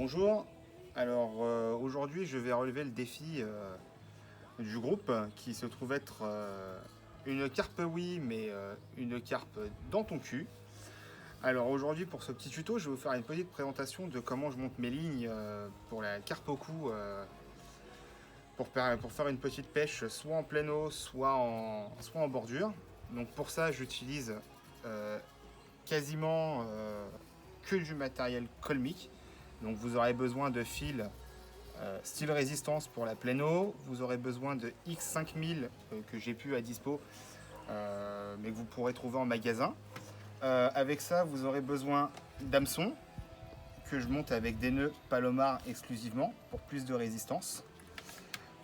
Bonjour, alors aujourd'hui je vais relever le défi du groupe qui se trouve être une carpe oui mais une carpe dans ton cul. Alors aujourd'hui pour ce petit tuto je vais vous faire une petite présentation de comment je monte mes lignes pour la carpe au cou pour faire une petite pêche soit en pleine eau soit en bordure. Donc pour ça j'utilise quasiment que du matériel colmique. Donc vous aurez besoin de fils style résistance pour la pleine eau. Vous aurez besoin de X5000 que j'ai pu à dispo, mais que vous pourrez trouver en magasin. Avec ça, vous aurez besoin d'hameçons que je monte avec des nœuds Palomar exclusivement pour plus de résistance.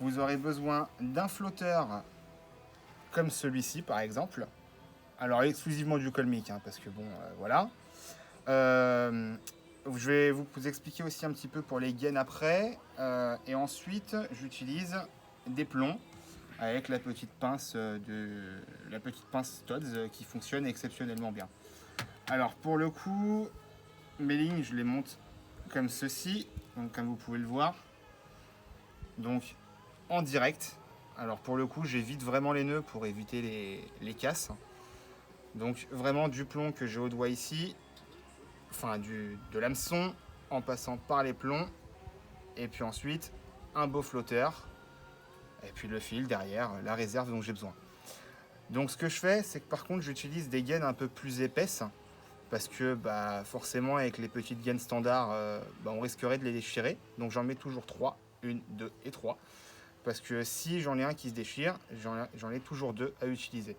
Vous aurez besoin d'un flotteur comme celui-ci par exemple. Alors exclusivement du colmique, hein, parce que bon, voilà. Je vais vous expliquer aussi un petit peu pour les gaines après. Et ensuite, j'utilise des plombs avec la petite pince Todds qui fonctionne exceptionnellement bien. Alors pour le coup, mes lignes, je les monte comme ceci, donc comme vous pouvez le voir. Donc en direct. Alors pour le coup, j'évite vraiment les nœuds pour éviter les casses. Donc vraiment du plomb que j'ai au doigt ici, enfin de l'hameçon en passant par les plombs, et puis ensuite un beau flotteur, et puis le fil derrière, la réserve dont j'ai besoin. Donc ce que je fais, c'est que par contre j'utilise des gaines un peu plus épaisses, parce que forcément avec les petites gaines standards, on risquerait de les déchirer. Donc j'en mets toujours 3, 1, 2 et 3. Parce que si j'en ai un qui se déchire, j'en ai toujours 2 à utiliser.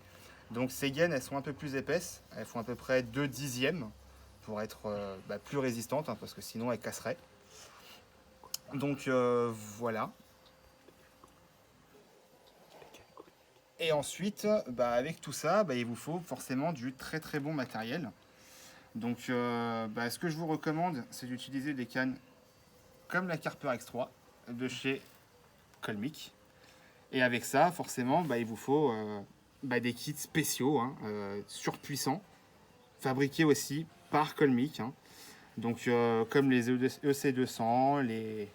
Donc ces gaines, elles sont un peu plus épaisses, elles font à peu près 2 dixièmes pour être plus résistantes, hein, parce que sinon elles casseraient. Donc voilà. Et ensuite, avec tout ça, il vous faut forcément du très très bon matériel. Donc ce que je vous recommande, c'est d'utiliser des cannes comme la Carper X3 de chez Colmic. Et avec ça, forcément, il vous faut des kits spéciaux, hein, surpuissants, fabriqués aussi par Colmic. Hein. Donc comme les EC200,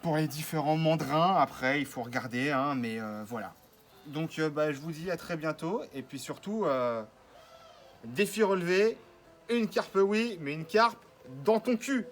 pour les différents mandrins, après il faut regarder, hein, mais voilà. Donc je vous dis à très bientôt, et puis surtout, défi relevé, une carpe oui, mais une carpe dans ton cul.